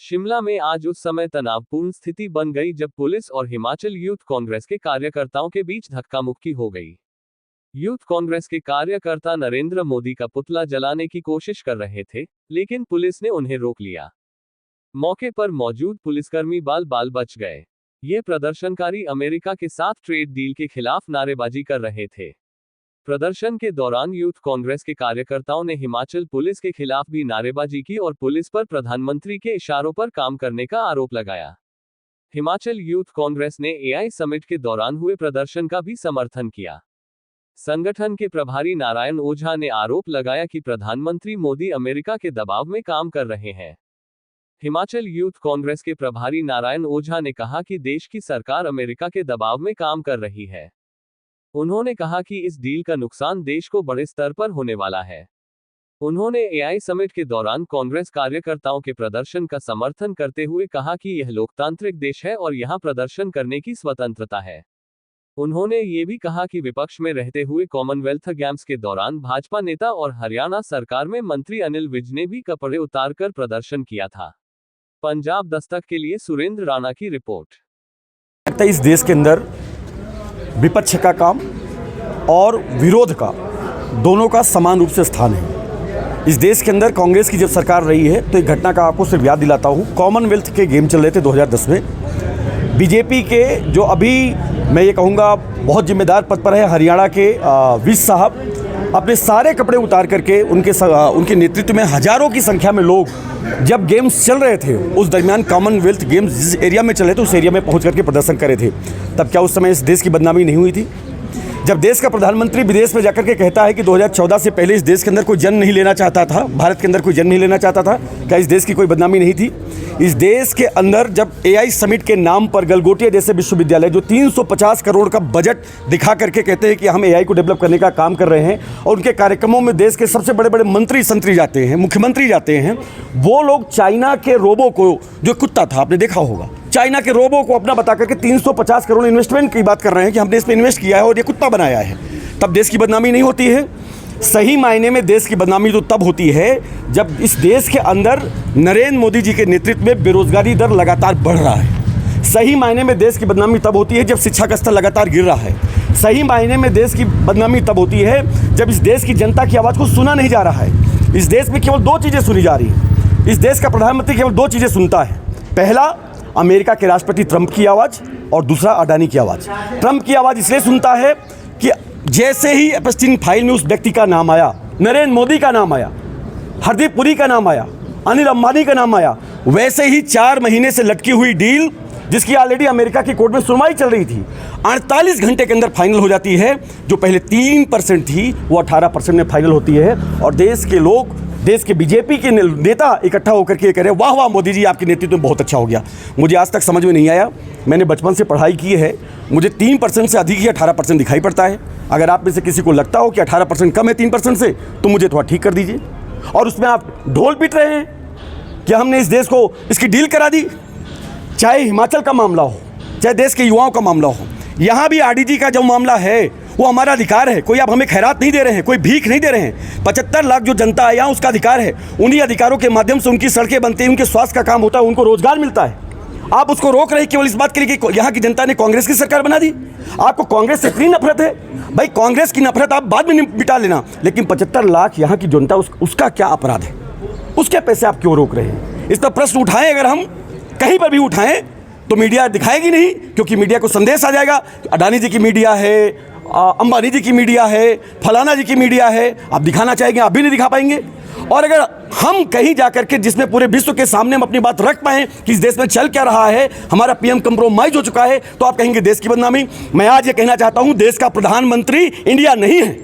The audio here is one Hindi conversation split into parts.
शिमला में आज उस समय तनावपूर्ण स्थिति बन गई जब पुलिस और हिमाचल यूथ कांग्रेस के कार्यकर्ताओं के बीच धक्का मुक्की हो गई। यूथ कांग्रेस के कार्यकर्ता नरेंद्र मोदी का पुतला जलाने की कोशिश कर रहे थे, लेकिन पुलिस ने उन्हें रोक लिया। मौके पर मौजूद पुलिसकर्मी बाल बाल बच गए। ये प्रदर्शनकारी अमेरिका के साथ ट्रेड डील के खिलाफ नारेबाजी कर रहे थे। प्रदर्शन के दौरान यूथ कांग्रेस के कार्यकर्ताओं ने हिमाचल पुलिस के खिलाफ भी नारेबाजी की और पुलिस पर प्रधानमंत्री के इशारों पर काम करने का आरोप लगाया। हिमाचल यूथ कांग्रेस ने एआई समिट के दौरान हुए प्रदर्शन का भी समर्थन किया। संगठन के प्रभारी नारायण ओझा ने आरोप लगाया कि प्रधानमंत्री मोदी अमेरिका के दबाव में काम कर रहे हैं। हिमाचल यूथ कांग्रेस के प्रभारी नारायण ओझा ने कहा कि देश की सरकार अमेरिका के दबाव में काम कर रही है। उन्होंने कहा कि इस डील का नुकसान देश को बड़े स्तर पर होने वाला है। उन्होंने एआई समिट के दौरान कांग्रेस कार्यकर्ताओं के प्रदर्शन का समर्थन करते हुए कहा कि यह लोकतांत्रिक देश है और यहां प्रदर्शन करने की स्वतंत्रता है। उन्होंने ये भी कहा कि विपक्ष में रहते हुए कॉमनवेल्थ गेम्स के दौरान भाजपा नेता और हरियाणा सरकार में मंत्री अनिल विज ने भी कपड़े उतारकर प्रदर्शन किया था। पंजाब दस्तक के लिए सुरेंद्र राणा की रिपोर्ट। इस देश के अंदर विपक्ष का काम और विरोध का दोनों का समान रूप से स्थान है। इस देश के अंदर कांग्रेस की जब सरकार रही है तो एक घटना का आपको सिर्फ याद दिलाता हूँ। कॉमनवेल्थ के गेम चल रहे थे 2010 में। बीजेपी के जो अभी मैं ये कहूँगा बहुत जिम्मेदार पद पर है हरियाणा के विज साहब अपने सारे कपड़े उतार करके उनके नेतृत्व में हजारों की संख्या में लोग जब गेम्स चल रहे थे उस दरमियान कॉमनवेल्थ गेम्स जिस एरिया में चले थे उस एरिया में पहुंच करके प्रदर्शन करे थे। तब क्या उस समय इस देश की बदनामी नहीं हुई थी? जब देश का प्रधानमंत्री विदेश में जाकर के कहता है कि 2014 से पहले इस देश के अंदर कोई जन्म नहीं लेना चाहता था, भारत के अंदर कोई जन्म नहीं लेना चाहता था, क्या इस देश की कोई बदनामी नहीं थी? इस देश के अंदर जब एआई समिट के नाम पर गलगोटिया जैसे विश्वविद्यालय जो 350 करोड़ का बजट दिखा करके कहते हैं कि हम एआई को डेवलप करने का काम कर रहे हैं और उनके कार्यक्रमों में देश के सबसे बड़े बड़े मंत्री संतरी जाते हैं, मुख्यमंत्री जाते हैं, वो लोग चाइना के रोबो को, जो कुत्ता था आपने देखा होगा, चाइना के रोबो को अपना बता करके 350 करोड़ इन्वेस्टमेंट की बात कर रहे हैं कि हमने इस पर इन्वेस्ट किया है और ये कुत्ता बनाया है। तब देश की बदनामी नहीं होती है? सही मायने में देश की बदनामी तो तब होती है जब इस देश के अंदर नरेंद्र मोदी जी के नेतृत्व में बेरोजगारी दर लगातार बढ़ रहा है। सही मायने में देश की बदनामी तब होती है जब शिक्षा का स्तर लगातार गिर रहा है। सही मायने में देश की बदनामी तब होती है जब इस देश की जनता की आवाज़ को सुना नहीं जा रहा है। इस देश में केवल दो चीज़ें सुनी जा रही हैं। इस देश का प्रधानमंत्री केवल दो चीज़ें सुनता है। पहला, अमेरिका के राष्ट्रपति ट्रंप की आवाज़ और दूसरा अडानी की आवाज़। ट्रंप की आवाज़ इसलिए सुनता है कि जैसे ही एपस्टीन फाइल में उस व्यक्ति का नाम आया, नरेंद्र मोदी का नाम आया, हरदीप पुरी का नाम आया, अनिल अंबानी का नाम आया, वैसे ही 4 महीने से लटकी हुई डील जिसकी ऑलरेडी अमेरिका की कोर्ट में सुनवाई चल रही थी 48 घंटे के अंदर फाइनल हो जाती है। जो पहले 3% थी वो 18% में फाइनल होती है और देश के लोग, देश के बीजेपी के नेता इकट्ठा होकर के कह रहे वाह वाह मोदी जी आपके नेतृत्व में बहुत अच्छा हो गया। मुझे आज तक समझ में नहीं आया। मैंने बचपन से पढ़ाई की है, मुझे 3% से अधिक ही 18% दिखाई पड़ता है। अगर आप में से किसी को लगता हो कि 18% कम है 3% से तो मुझे थोड़ा ठीक कर दीजिए। और उसमें आप ढोल पीट रहे हैं कि हमने इस देश को इसकी डील करा दी। चाहे हिमाचल का मामला हो, चाहे देश के युवाओं का मामला हो, यहाँ भी आरडीजी का जो मामला है वो हमारा अधिकार है। कोई आप हमें खैरात नहीं दे रहे हैं, कोई भीख नहीं दे रहे हैं। 75 लाख जो जनता है यहाँ, उसका अधिकार है। उन्हीं अधिकारों के माध्यम से उनकी सड़कें बनती हैं, उनके स्वास्थ्य का काम होता है, उनको रोजगार मिलता है। आप उसको रोक रहे हैं केवल इस बात के लिए कि यहाँ की जनता ने कांग्रेस की सरकार बना दी। आपको कांग्रेस से इतनी नफरत है, भाई कांग्रेस की नफरत आप बाद में मिटा लेना, लेकिन 75 लाख यहाँ की जनता उसका क्या अपराध है? उसके पैसे आप क्यों रोक रहे हैं? इस पर प्रश्न उठाएं। अगर हम कहीं पर भी उठाएं तो मीडिया दिखाएगी नहीं, क्योंकि मीडिया को संदेश आ जाएगा अडानी जी की मीडिया है, अंबानी जी की मीडिया है, फलाना जी की मीडिया है। आप दिखाना चाहेंगे, आप भी नहीं दिखा पाएंगे। और अगर हम कहीं जाकर के जिसमें पूरे विश्व के सामने हम अपनी बात रख पाएं कि इस देश में चल क्या रहा है, हमारा पीएम कंप्रोमाइज हो चुका है, तो आप कहेंगे देश की बदनामी। मैं आज ये कहना चाहता हूं, देश का प्रधानमंत्री इंडिया नहीं है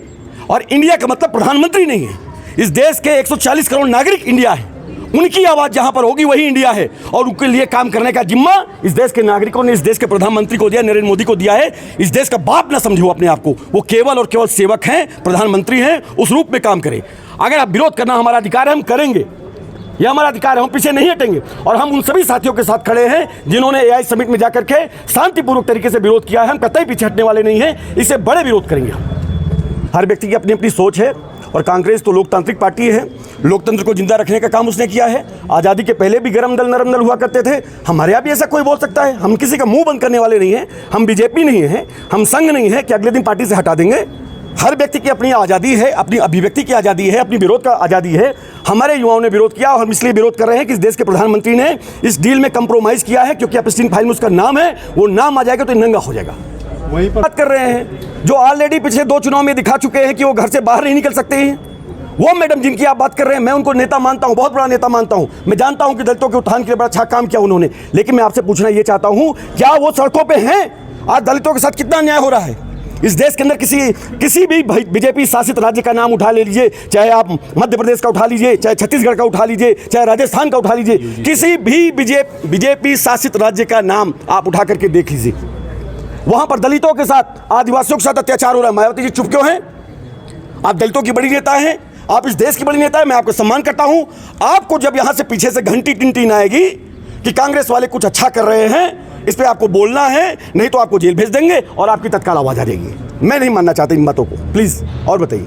और इंडिया का मतलब प्रधानमंत्री नहीं है। इस देश के 140 करोड़ नागरिक इंडिया है। उनकी आवाज़ जहां पर होगी वही इंडिया है और उनके लिए काम करने का जिम्मा इस देश के नागरिकों ने इस देश के प्रधानमंत्री को दिया, नरेंद्र मोदी को दिया है। इस देश का बाप ना समझो अपने आप को, वो केवल और केवल सेवक हैं, प्रधानमंत्री हैं, उस रूप में काम करें। अगर आप विरोध करना हमारा अधिकार है, हम करेंगे, यह हमारा अधिकार है, हम पीछे नहीं हटेंगे। और हम उन सभी साथियों के साथ खड़े हैं जिन्होंने एआई समिट में जाकर के शांतिपूर्वक तरीके से विरोध किया है। हम कतई पीछे हटने वाले नहीं हैं, इससे बड़े विरोध करेंगे हम। हर व्यक्ति की अपनी अपनी सोच है और कांग्रेस तो लोकतांत्रिक पार्टी है, लोकतंत्र को जिंदा रखने का काम उसने किया है। आज़ादी के पहले भी गरम दल नरम दल हुआ करते थे। हमारे यहाँ भी ऐसा कोई बोल सकता है? हम किसी का मुंह बंद करने वाले नहीं हैं। हम बीजेपी नहीं हैं, हम संघ नहीं है कि अगले दिन पार्टी से हटा देंगे। हर व्यक्ति की अपनी आज़ादी है, अपनी अभिव्यक्ति की आज़ादी है, अपनी विरोध का आज़ादी है। हमारे युवाओं ने विरोध किया और हम इसलिए विरोध कर रहे हैं कि इस देश के प्रधानमंत्री ने इस डील में कंप्रोमाइज़ किया है, क्योंकि एप्स्टीन फाइल में उसका नाम है। वो नाम आ जाएगा तो नंगा हो जाएगा। वहीं पर बात कर रहे हैं जो ऑलरेडी पिछले 2 चुनाव में दिखा चुके हैं कि वो घर से बाहर नहीं निकल सकते हैं। वो मैडम जिनकी आप बात कर रहे हैं, मैं उनको नेता मानता हूं, बहुत बड़ा नेता मानता हूं। मैं जानता हूं कि दलितों के उत्थान के लिए बड़ा अच्छा काम किया उन्होंने, लेकिन मैं आपसे पूछना ये चाहता हूं, क्या वो सड़कों पे हैं? आज दलितों के साथ कितना अन्याय हो रहा है इस देश के अंदर। किसी भी बीजेपी शासित राज्य का नाम उठा ले लीजिए, चाहे आप मध्य प्रदेश का उठा लीजिए, चाहे छत्तीसगढ़ का उठा लीजिए, चाहे राजस्थान का उठा लीजिए, किसी भी बीजेपी शासित राज्य का नाम आप उठा करके देख लीजिए, वहां पर दलितों के साथ, आदिवासियों के साथ अत्याचार हो रहा है। मायावती जी चुप क्यों हैं? आप दलितों की बड़ी नेता हैं, आप इस देश की बड़ी नेता है, मैं आपको सम्मान करता हूं। आपको जब यहां से पीछे से घंटी टिन आएगी कि कांग्रेस वाले कुछ अच्छा कर रहे हैं, इस पे आपको बोलना है, नहीं तो आपको जेल भेज देंगे और आपकी तत्काल आवाज आ जाएगी। मैं नहीं मानना चाहता इन बातों को, प्लीज। और बताइए।